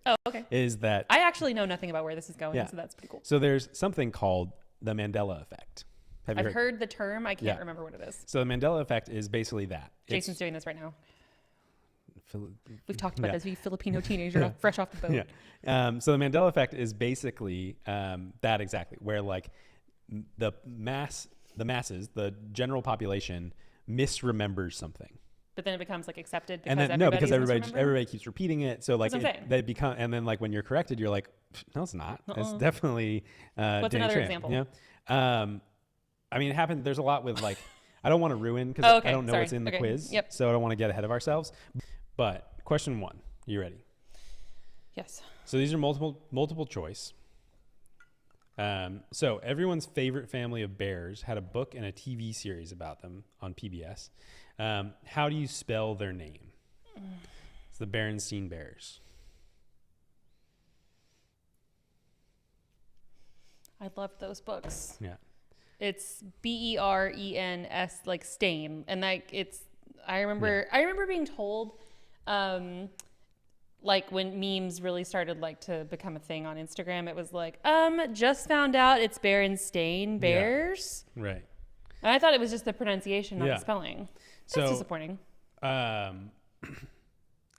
Oh, okay. is that I actually know nothing about where this is going, so that's pretty cool. So there's something called the Mandela Effect. Have you I've heard the term. I can't remember what it is. So the Mandela Effect is basically that. Jason's doing this right now. We've talked about this. We Filipino teenager fresh off the boat. So the Mandela Effect is basically that exactly, where like the masses, the general population misremembers something. But then it becomes like accepted because everybody keeps repeating it. So like they become, and then like when you're corrected, you're like, no, it's not. It's definitely. What's another example? Yeah. I mean, it happened. There's a lot with like, I don't want to ruin because I don't know what's in the quiz. Yep. So I don't want to get ahead of ourselves. But question 1, you ready? Yes. So these are multiple choice. So everyone's favorite family of bears had a book and a TV series about them on PBS. How do you spell their name? It's the Berenstein Bears. I loved those books. Yeah. It's Bers, like Stain, and like I remember being told, like when memes really started like to become a thing on Instagram, it was like, just found out it's Berenstain Bears. Yeah. Right. And I thought it was just the pronunciation, not the spelling. That's disappointing. I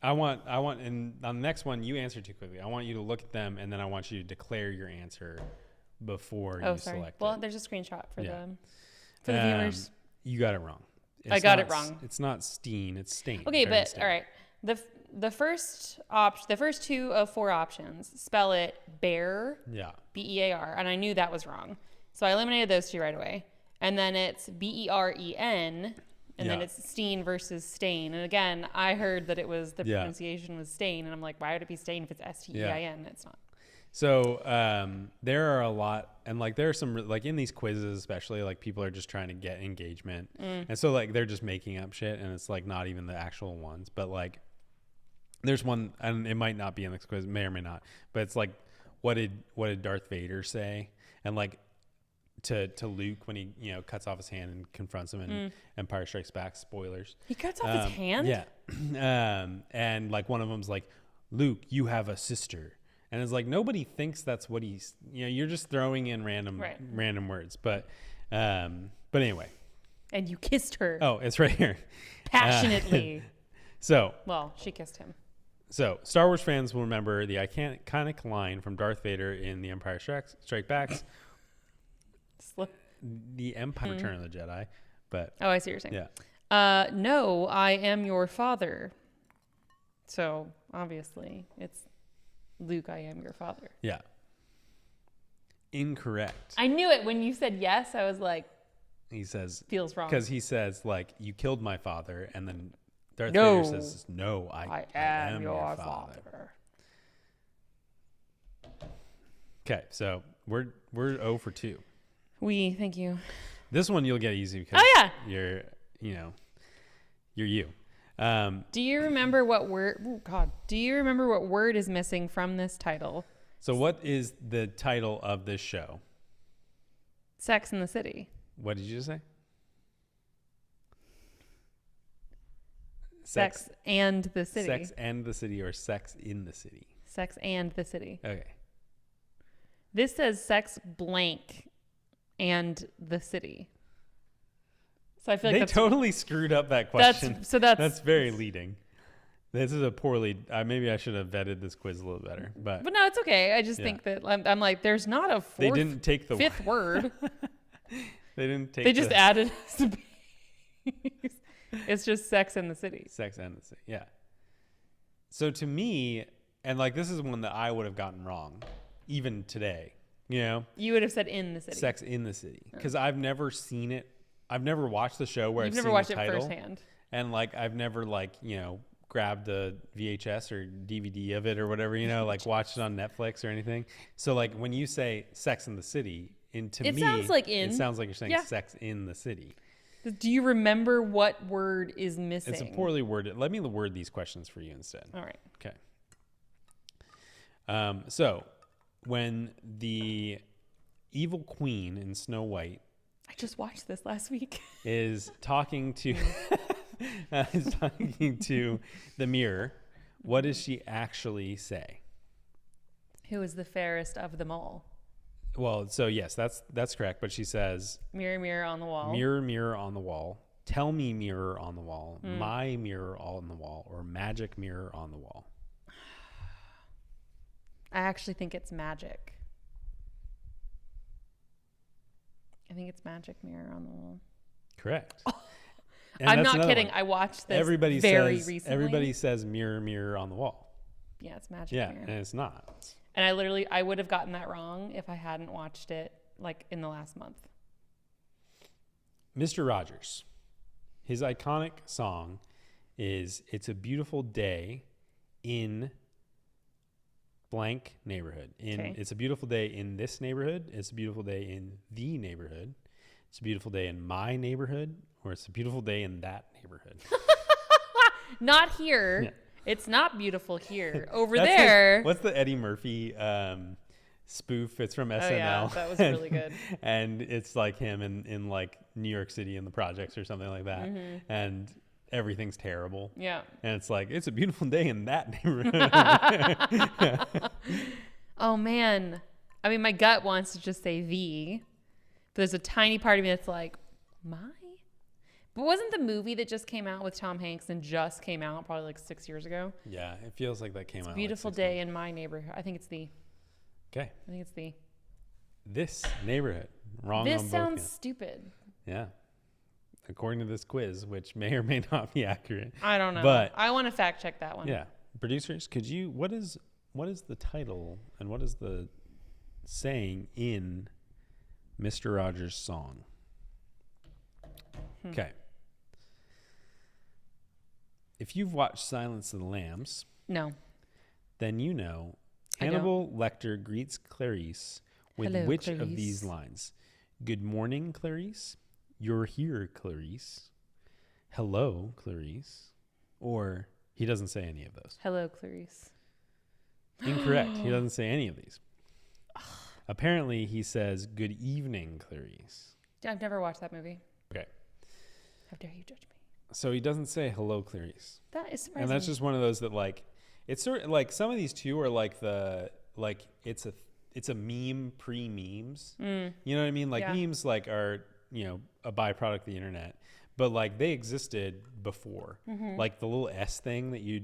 want, and on the next one, you answer too quickly. I want you to look at them, and then I want you to declare your answer before you select Well, it. there's a screenshot for the viewers. You got it wrong. I got it wrong. It's not Steen, it's Stain. Okay, but all right. The first option, the first 2 of 4 options spell it bear, Bear, and I knew that was wrong. So I eliminated those 2 right away. And then it's Beren, and then it's Steen versus Stain. And again, I heard that it was the pronunciation was Stain, and I'm like, why would it be Stain if it's Stein? It's not. So there are a lot, and like there are some like in these quizzes especially, like people are just trying to get engagement, and so like they're just making up shit, and it's like not even the actual ones. But like there's one, and it might not be in this quiz, may or may not, but it's like what did Darth Vader say, and like to Luke when he cuts off his hand and confronts him in Empire Strikes Back. Spoilers. He cuts off his hand. Yeah, and like one of them's like, Luke, you have a sister. And it's like, nobody thinks that's what he's, you're just throwing in random words. But anyway. And you kissed her. Oh, it's right here. Passionately. Well, she kissed him. So Star Wars fans will remember the iconic line from Darth Vader in The Empire Strikes Back. The Empire Return of the Jedi. But I see what you're saying. Yeah. No, I am your father. So obviously it's Luke, I am your father. Yeah. Incorrect. I knew it when you said yes. I was like, he says, feels wrong. Because he says, like, you killed my father. And then Darth Vader says, no, I am your father. Okay. So we're 0 for 2. Thank you. This one you'll get easy because you're you. Do you remember what word? Oh God! Do you remember what word is missing from this title? So, what is the title of this show? Sex in the City. What did you just say? Sex and the City. Sex and the City, or Sex in the City? Sex and the City. Okay. This says sex blank and the city. So I feel like they totally screwed up that question. That's very leading. This is a poorly. Maybe I should have vetted this quiz a little better, but no, it's okay. I just think that I'm like, there's not a they didn't take the fifth word. They didn't take. They just added. It's just Sex and the City. Sex and the City, yeah. So to me, and like this is one that I would have gotten wrong, even today. You would have said in the city. Sex in the City, because I've never seen it. I've never watched the show where You've I've never seen watched the title, it firsthand. And like I've never grabbed a VHS or DVD of it or whatever, like watched it on Netflix or anything. So like when you say Sex in the City, it sounds like you're saying Sex in the City. Do you remember what word is missing? It's a poorly worded. Let me word these questions for you instead. All right. Okay. So when the evil queen in Snow White, I just watched this last week, is talking to the mirror, what does she actually say? Who is the fairest of them all? Well, so yes, that's correct. But she says, mirror, mirror on the wall. Mirror, mirror on the wall. Tell me mirror on the wall. My mirror on the wall. Or magic mirror on the wall. I actually think it's magic. I think it's magic mirror on the wall. Correct. Oh, I'm not kidding. I watched this very recently. Everybody says mirror, mirror on the wall. Yeah, it's magic mirror. Yeah, and it's not. And I would have gotten that wrong if I hadn't watched it like in the last month. Mr. Rogers. His iconic song is It's a Beautiful Day in blank neighborhood. It's a beautiful day in this neighborhood. It's a beautiful day in the neighborhood. It's a beautiful day in my neighborhood, or it's a beautiful day in that neighborhood. Not here. Yeah. It's not beautiful here. Over there. Like, what's the Eddie Murphy spoof? It's from SNL. Oh, yeah, that was really good. And it's like him in like New York City in the projects or something like that. Mm-hmm. And everything's terrible. Yeah. And it's like, it's a beautiful day in that neighborhood. Oh, man. I mean, my gut wants to just say the. But there's a tiny part of me that's like, my? But wasn't the movie that just came out with Tom Hanks and just came out probably like 6 years ago? Yeah, it feels like that came out. It's a beautiful day in my neighborhood. I think it's the. Okay. I think it's the. This neighborhood. Wrong on both. This sounds stupid. Yeah. According to this quiz, which may or may not be accurate. I don't know. But I want to fact check that one. Yeah. Producers, could you, what is the title and what is the saying in Mr. Rogers' song? Okay. If you've watched Silence of the Lambs. No. Then you know Hannibal Lecter greets Clarice with Hello, which Clarice. Of these lines? Good morning, Clarice. You're here, Clarice. Hello, Clarice. Or he doesn't say any of those. Hello, Clarice. Incorrect. He doesn't say any of these. Apparently, he says, good evening, Clarice. I've never watched that movie. Okay. How dare you judge me? So he doesn't say hello, Clarice. That is surprising. And that's just one of those that like, it's sort of like some of these two are like it's a meme pre-memes. You know what I mean? Like memes like are, you know, a byproduct of the internet, but like they existed before. Mm-hmm. Like the little S thing that you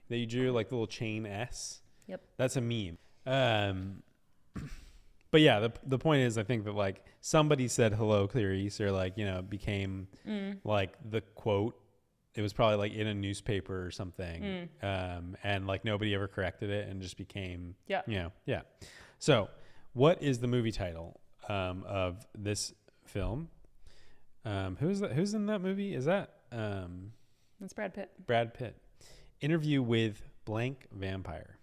drew, like the little chain S. Yep. That's a meme. But yeah, the point is, I think that like somebody said hello, Clarice, or like, you know, became like the quote. It was probably like in a newspaper or something. And like nobody ever corrected it and just became, yeah. So what is the movie title of this film? Who's in that movie? Is that that's Brad Pitt. Brad Pitt. Interview with blank vampire.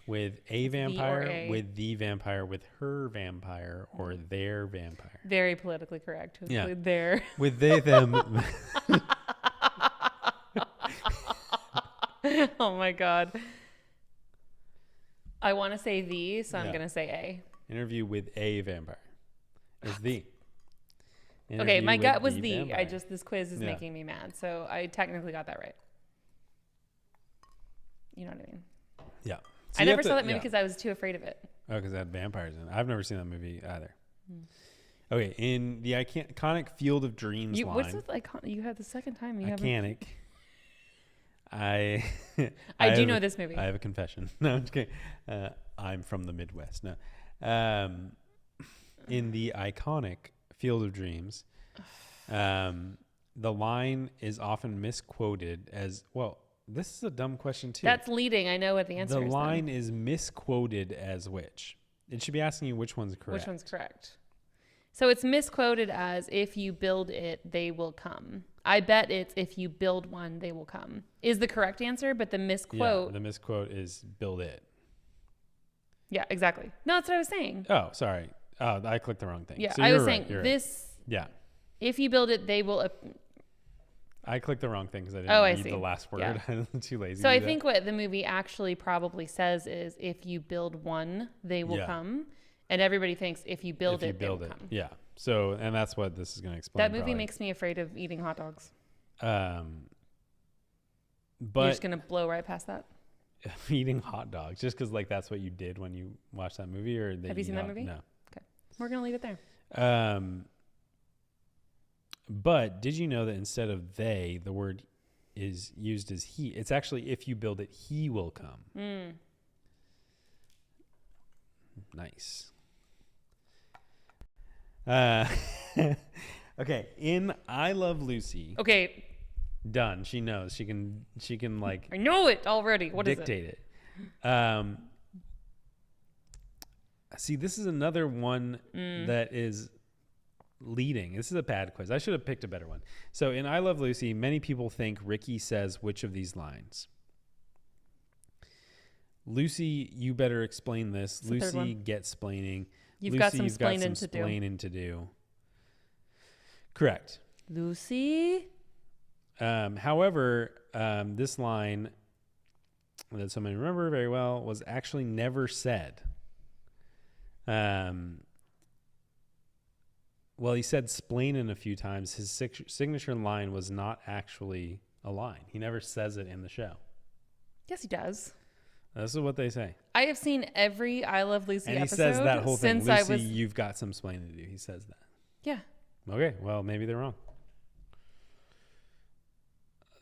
With a vampire, with the vampire, with her vampire, or their vampire. Very politically correct. Yeah. Their. With they, them. Oh my God. I want to say the, so I'm going to say a. Interview with a vampire. Is the. Okay, my gut was the. Vampire. This quiz is making me mad. So I technically got that right. You know what I mean? Yeah. So I never saw that movie because I was too afraid of it. Oh, because it had vampires in it. I've never seen that movie either. Okay, in the iconic Field of Dreams line. What's with iconic? You had the second time. Iconic. I do know this movie. I have a confession. No, I'm just kidding. I'm from the Midwest. No. In the iconic Field of Dreams, the line is often misquoted as, well, this is a dumb question too. That's leading. I know what the answer is. The line is misquoted as which? It should be asking you which one's correct. Which one's correct? So it's misquoted as if you build it, they will come. I bet it's if you build one, they will come. Is the correct answer, but the misquote. Yeah, the misquote is build it. Yeah, exactly. No, that's what I was saying. Oh, sorry. Oh, I clicked the wrong thing. Yeah, so I was saying this. Yeah. If you build it, they will. I clicked the wrong thing because I didn't read the last word. Yeah. I'm too lazy. So I think what the movie actually probably says is if you build one, they will come. And everybody thinks if you build it, they will come. Yeah. So, and that's what this is going to explain. That movie makes me afraid of eating hot dogs. But you're just going to blow right past that? eating hot dogs, just because like that's what you did when you watched that movie, or have you seen that movie? No. Okay, we're gonna leave it there. But did you know that instead of they, the word is used as he? It's actually, if you build it, he will come. Nice. Okay, in I Love Lucy. Okay. Done. She knows. She can like I know it already. What is it? Dictate it. See, this is another one that is leading. This is a bad quiz. I should have picked a better one. So in I Love Lucy, many people think Ricky says which of these lines? Lucy, you better explain this. It's Lucy, get splaining. You've Lucy, got some you've got some splaining to do. Correct. Lucy. However, this line that somebody remember very well was actually never said. Well, he said splainin' a few times. His signature line was not actually a line. He never says it in the show. Yes, he does. This is what they say. I have seen every I Love Lucy episode. And he says that whole thing. Since Lucy, you've got some splaining to do. He says that. Yeah. Okay, well, maybe they're wrong.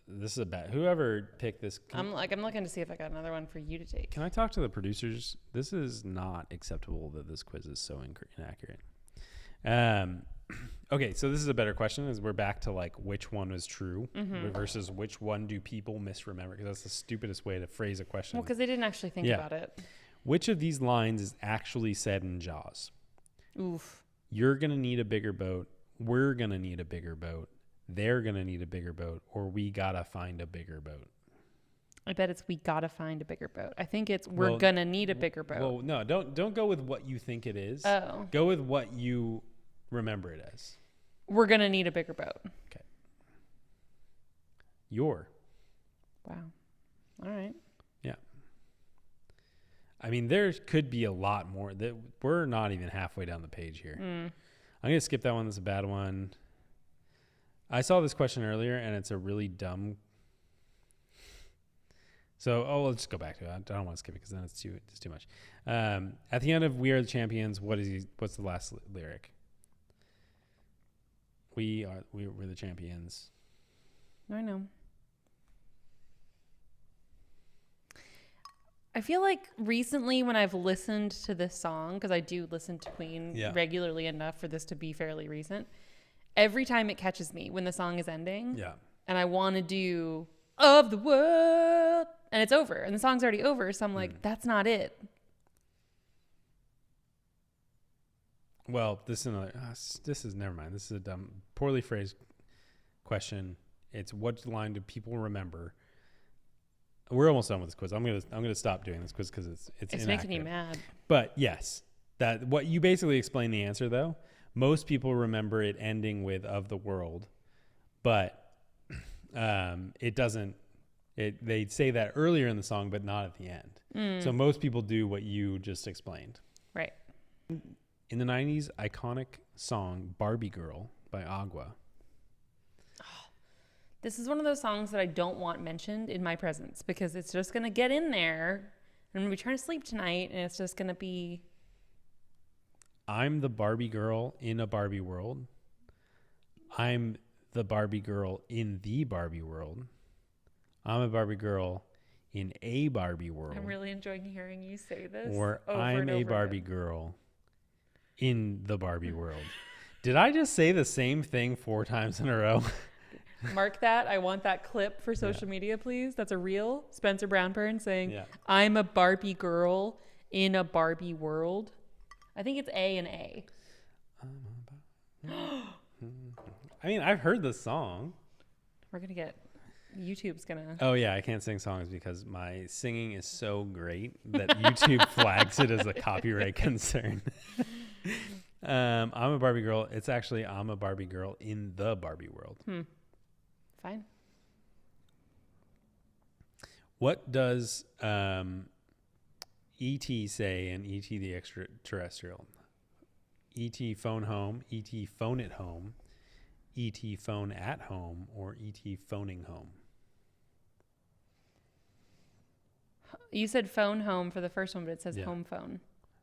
This is a bad. Whoever picked this. I'm looking to see if I got another one for you to take. Can I talk to the producers? This is not acceptable that this quiz is so inaccurate. Okay, so this is a better question. As we're back to like which one was true versus which one do people misremember? Because that's the stupidest way to phrase a question. Well, because they didn't actually think about it. Which of these lines is actually said in Jaws? Oof. You're gonna need a bigger boat. We're gonna need a bigger boat. They're gonna need a bigger boat, or we gotta find a bigger boat. I bet it's we gotta find a bigger boat. I think it's we're gonna need a bigger boat. Well, no, don't go with what you think it is. Oh. Go with what you remember it as. We're gonna need a bigger boat. Okay. Wow. All right. Yeah. I mean, there could be a lot more. That we're not even halfway down the page here. I'm gonna skip that one. That's a bad one. I saw this question earlier, and it's a really dumb. So, let's just go back to it. I don't want to skip it because then it's too much. At the end of "We Are the Champions," what's the last lyric? We're the champions. I know. I feel like recently when I've listened to this song, because I do listen to Queen regularly enough for this to be fairly recent, every time it catches me when the song is ending, and I want to do "Of the World," and it's over, and the song's already over, so I'm like, that's not it. Well, this is another. This is never mind. This is a dumb, poorly phrased question. It's what line do people remember? We're almost done with this quiz. I'm gonna stop doing this quiz because it's making you mad. But yes, that what you basically explained the answer though. Most people remember it ending with "of the world," but it doesn't. They say that earlier in the song, but not at the end. So most people do what you just explained. Right. In the 90s, iconic song "Barbie Girl" by Agua. This is one of those songs that I don't want mentioned in my presence because it's just going to get in there. I'm going to be trying to sleep tonight, and it's just going to be... I'm the Barbie girl in a Barbie world. I'm the Barbie girl in the Barbie world. I'm a Barbie girl in a Barbie world. I'm really enjoying hearing you say this. Or I'm a Barbie girl in the Barbie world. Did I just say the same thing 4 times in a row? Mark that. I want that clip for social media, please. That's a real Spencer Brownburn saying, I'm a Barbie girl in a Barbie world. I think it's A and A. I mean, I've heard the song. We're going to get... YouTube's going to... Oh, yeah. I can't sing songs because my singing is so great that YouTube flags it as a copyright concern. I'm a Barbie girl. It's actually I'm a Barbie girl in the Barbie world. Fine. What does E.T. say in E.T. the Extraterrestrial? E.T. phone home, E.T. phone at home, E.T. phone at home, or E.T. phoning home? You said phone home for the first one, but it says home phone.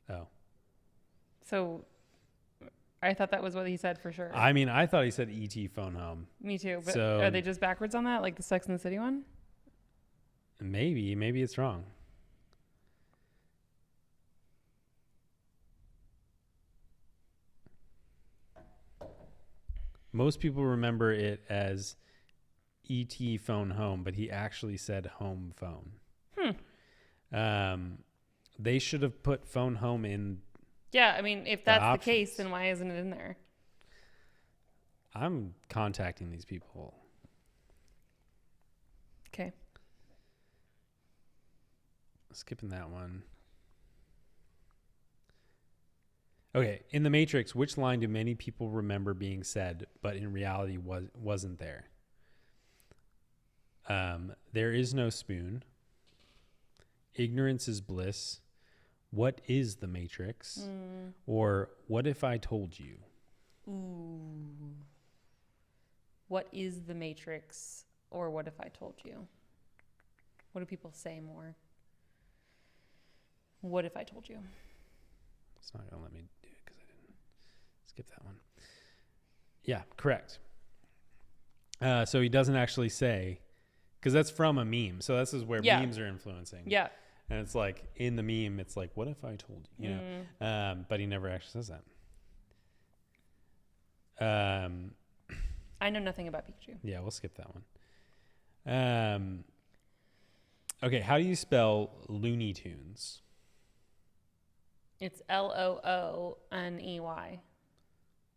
Oh. So I thought that was what he said for sure. I mean, I thought he said ET phone home. Me too. But are they just backwards on that? Like the Sex and the City one? Maybe it's wrong. Most people remember it as ET phone home, but he actually said home phone. They should have put phone home in. Yeah, I mean, if that's the case, then why isn't it in there? I'm contacting these people. Okay. Skipping that one. Okay, in The Matrix, which line do many people remember being said, but in reality wasn't there? There is no spoon. Ignorance is bliss. What is the Matrix? Or what if I told you? Ooh. What is the Matrix? Or what if I told you? What do people say more? What if I told you? It's not going to let me do it because I didn't skip that one. Yeah, correct. So he doesn't actually say, because that's from a meme. So this is where memes are influencing. Yeah. And it's like in the meme, it's like, what if I told you? You know? But he never actually says that. I know nothing about Pikachu. Yeah, we'll skip that one. Okay, how do you spell Looney Tunes? It's Looney.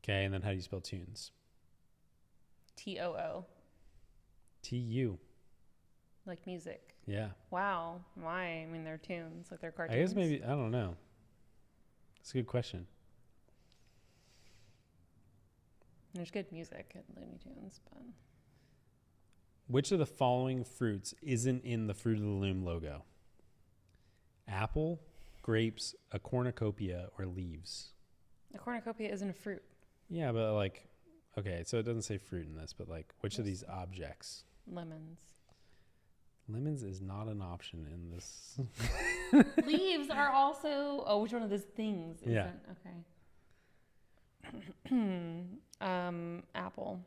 Okay, and then how do you spell tunes? Too. Tu. Like music. Yeah. Wow. Why? I mean, they're tunes, like they're cartoons. I guess maybe, I don't know. That's a good question. There's good music at Looney Tunes, but... Which of the following fruits isn't in the Fruit of the Loom logo? Apple, grapes, a cornucopia, or leaves? A cornucopia isn't a fruit. Yeah, but like, okay, so it doesn't say fruit in this, but like, which of these objects? Lemons. Lemons is not an option in this. Leaves are also... Oh, which one of those things isn't? Yeah. Okay. Apple.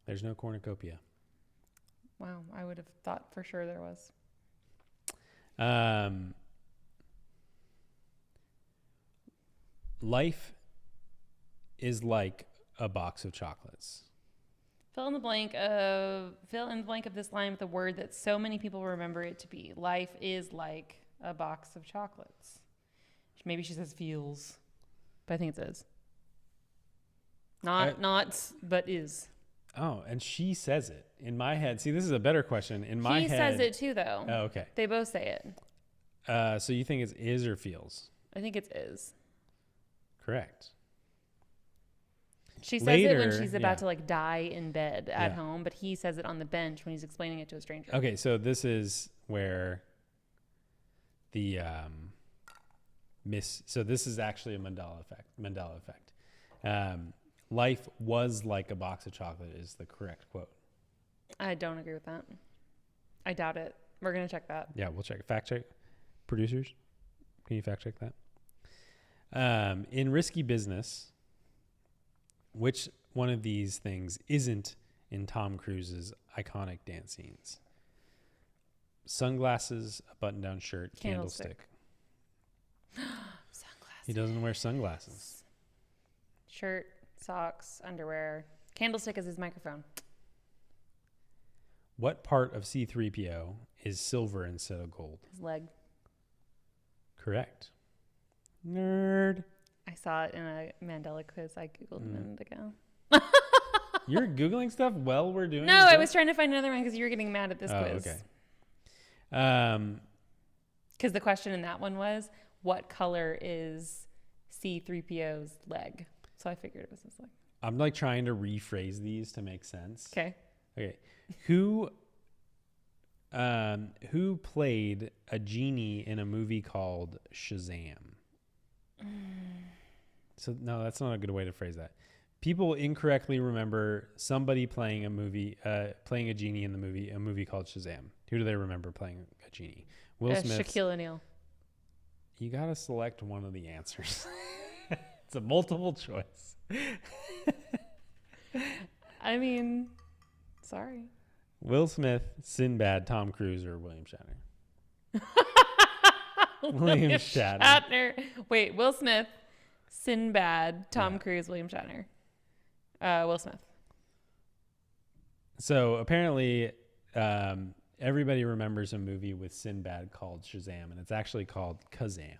There's no cornucopia. Wow, I would have thought for sure there was. Life is like a box of chocolates. Fill in the blank of this line with a word that so many people remember it to be. Life is like a box of chocolates. Maybe she says feels, but I think it is. Not, but is. Oh, and she says it. In my head, see, this is a better question. In my head... He says it too, though. Oh, okay. They both say it. So you think it's is or feels? I think it's is. Correct. She says it when she's about to like die in bed at home, but he says it on the bench when he's explaining it to a stranger. Okay, so this is where the so this is actually a Mandela effect. Life was like a box of chocolate is the correct quote. I don't agree with that. I doubt it. We're going to check that. Yeah, we'll check. Fact check. Producers, can you fact check that? In Risky Business, which one of these things isn't in Tom Cruise's iconic dance scenes? Sunglasses, a button-down shirt, candlestick. Sunglasses. He doesn't wear sunglasses. Shirt, socks, underwear. Candlestick is his microphone. What part of C-3PO is silver instead of gold? His leg. Correct. Nerd. I saw it in a Mandela quiz I Googled a minute ago. You're Googling stuff while we're doing No, I was trying to find another one because you were getting mad at this quiz. Okay. Because the question in that one was, what color is C-3PO's leg? So I figured it was his leg. I'm like trying to rephrase these to make sense. Okay. Who played a genie in a movie called Shazam? So no, that's not a good way to phrase that. People incorrectly remember somebody playing a genie in a movie called Shazam. Who do they remember playing a genie? Will Smith. Shaquille O'Neal. You got to select one of the answers. It's a multiple choice. I mean, sorry. Will Smith, Sinbad, Tom Cruise, or William Shatner? William Shatner. Wait, Will Smith, Sinbad, Tom Cruise, William Shatner. Will Smith. So apparently, everybody remembers a movie with Sinbad called Shazam, and it's actually called Kazam.